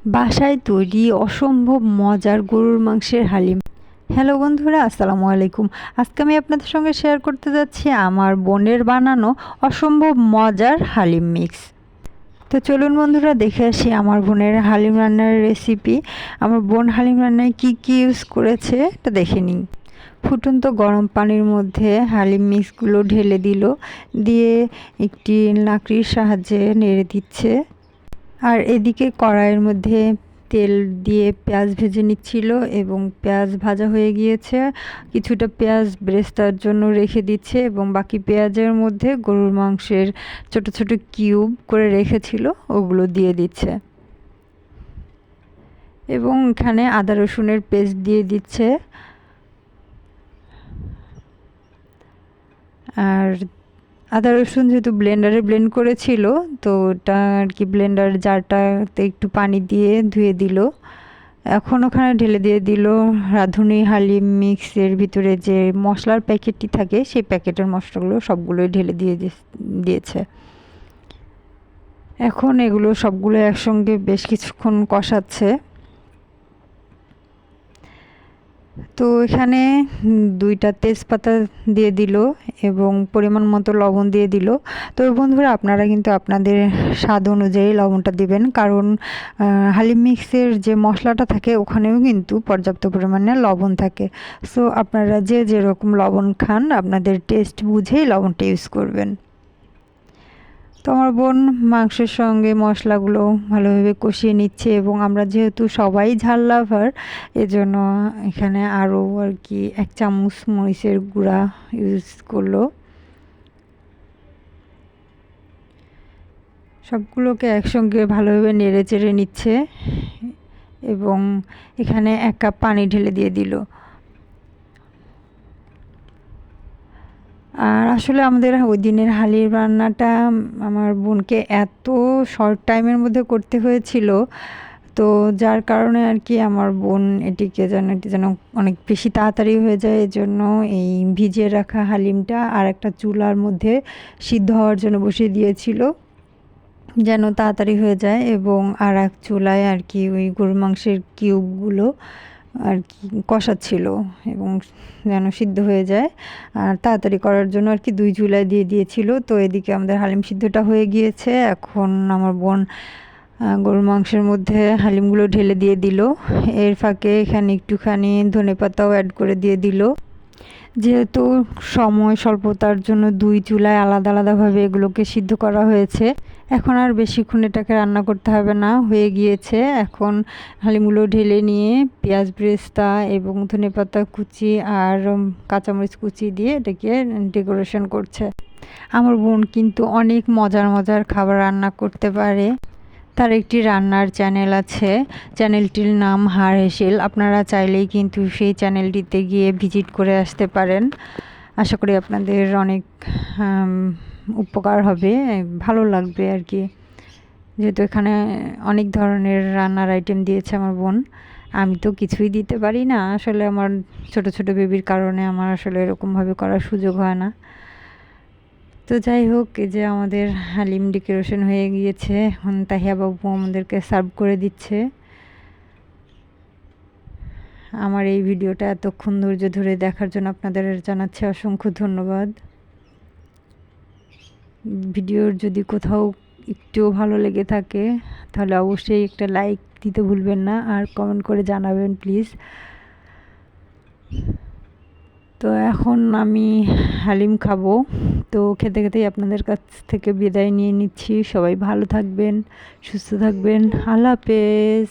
বাসায় তৈরি অসম্ভব মজার গরুর মাংসের হালিম। হ্যালো বন্ধুরা, আসসালামু আলাইকুম। আজকে আমি আপনাদের সঙ্গে শেয়ার করতে যাচ্ছি আমার বোনের বানানো অসম্ভব মজার হালিম মিক্স। তো চলুন বন্ধুরা, দেখে আসি আমার বোনের হালিম রান্নার রেসিপি। আমার বোন হালিম রান্নায় কি কি ইউজ করেছে এটা দেখে নিই। ফুটন্ত গরম পানির মধ্যে হালিম মিক্সগুলো ঢেলে দিল, দিয়ে একটি লাকড়ির সাহায্যে নেড়ে দিচ্ছে। আর এদিকে কড়াইয়ের মধ্যে তেল দিয়ে পেঁয়াজ ভেজে নিচ্ছিল এবং পেঁয়াজ ভাজা হয়ে গিয়েছে। কিছুটা পেঁয়াজ ব্রেস্তার জন্য রেখে দিচ্ছে এবং বাকি পেঁয়াজের মধ্যে গরুর মাংসের ছোট ছোট কিউব করে রেখেছিল ওগুলো দিয়ে দিচ্ছে এবং এখানে আদা রসুনের পেস্ট দিয়ে দিচ্ছে। আর আদা রসুন যেহেতু ব্লেন্ডারে ব্লেন্ড করেছিল, তো ওটা আর কি ব্লেন্ডার জারটাতে একটু পানি দিয়ে ধুয়ে দিল। এখন ওখানে ঢেলে দিয়ে দিল রাঁধুনি হালিম মিক্সের ভিতরে যে মশলার প্যাকেটটি থাকে, সেই প্যাকেটের মশলাগুলো সবগুলোই ঢেলে দিয়েছে। এখন এগুলো সবগুলো একসঙ্গে বেশ কিছুক্ষণ কষাচ্ছে। তো এখানে 2টা তেজপাতা দিয়ে দিল এবং পরিমাণ মতো লবণ দিয়ে দিল। তো বন্ধুরা, আপনারা কিন্তু আপনাদের স্বাদ অনুযায়ী লবণটা দিবেন, কারণ হালিম মিক্সের যে মশলাটা থাকে ওখানেও কিন্তু পর্যাপ্ত পরিমাণে লবণ থাকে। সো আপনারা যে যেরকম লবণ খান আপনাদের টেস্ট বুঝেই লবণটা ইউজ করবেন। তো আমার বোন মাংসের সঙ্গে মশলাগুলো ভালোভাবে কষিয়ে নিচ্ছে এবং আমরা যেহেতু সবাই ঝাল লাভার, এজন্য এখানে আরও আর কি 1 চামচ মরিচের গুঁড়া ইউজ করলো। সবগুলোকে একসঙ্গে ভালোভাবে নেড়ে চেড়ে নিচ্ছে এবং এখানে 1 কাপ পানি ঢেলে দিয়ে দিল। আর আসলে আমাদের ওই দিনের হালিম রান্নাটা আমার বোনকে এত শর্ট টাইমের মধ্যে করতে হয়েছিল, তো যার কারণে আর কি আমার বোন এটি যেন অনেক বেশি তাড়াতাড়ি হয়ে যায়। এজন্য এই ভিজিয়ে রাখা হালিমটা আর একটা চুলার মধ্যে সিদ্ধ হওয়ার জন্য বসিয়ে দিয়েছিল, যেন তাড়াতাড়ি হয়ে যায়। এবং আর এক চুলায় আর কি ওই গরুর মাংসের কিউবগুলো আর কি কষাচ্ছিল এবং যেন সিদ্ধ হয়ে যায়। আর তাড়াতাড়ি করার জন্য আর কি 2 চুলায় দিয়ে দিয়েছিল। তো এদিকে আমাদের হালিম সিদ্ধটা হয়ে গিয়েছে। এখন আমার বোন গরুর মাংসের মধ্যে হালিমগুলো ঢেলে দিয়ে দিল। এর ফাঁকে এখানে একটুখানি ধনেপাতাও অ্যাড করে দিয়ে দিল। যেহেতু সময় স্বল্পতার জন্য 2 চুলায় আলাদা আলাদাভাবে এগুলোকে সিদ্ধ করা হয়েছে। এখন আর বেশিক্ষণ এটাকে রান্না করতে হবে না, হয়ে গিয়েছে। এখন হালিমগুলো ঢেলে নিয়ে পেঁয়াজ ব্রেস্তা এবং ধনেপাতা কুচি আর কাঁচামরিচ কুচি দিয়ে এটাকে ডেকোরেশন করছে। আমার বোন কিন্তু অনেক মজার মজার খাবার রান্না করতে পারে। তার একটি রান্নার চ্যানেল আছে, চ্যানেলটির নাম হার হেসেল। আপনারা চাইলেই কিন্তু সেই চ্যানেলটিতে গিয়ে ভিজিট করে আসতে পারেন। আশা করি আপনাদের অনেক উপকার হবে, ভালো লাগবে আর কি। যেহেতু এখানে অনেক ধরনের রান্নার আইটেম দিয়েছে আমার বোন। আমি তো কিছুই দিতে পারি না আসলে, আমার ছোট ছোট বেবির কারণে আমার আসলে এরকমভাবে করার সুযোগ হয় না। তো যাই হোক, এই যে আমাদের হালিম ডেকোরেশন হয়ে গিয়েছে। এখন তাহিয়া বাবু আমাদেরকে সার্ভ করে দিচ্ছে। আমার এই ভিডিওটা এতক্ষণ ধৈর্য ধরে দেখার জন্য আপনাদের জানাচ্ছি অসংখ্য ধন্যবাদ। ভিডিওর যদি কোথাও একটুও ভালো লেগে থাকে তাহলে অবশ্যই একটা লাইক দিতে ভুলবেন না, আর কমেন্ট করে জানাবেন প্লিজ। তো এখন আমি হালিম খাবো। তো খেতে খেতেই আপনাদের কাছ থেকে বিদায় নিয়ে নিচ্ছি। সবাই ভালো থাকবেন, সুস্থ থাকবেন। আল্লাহ হাফেজ।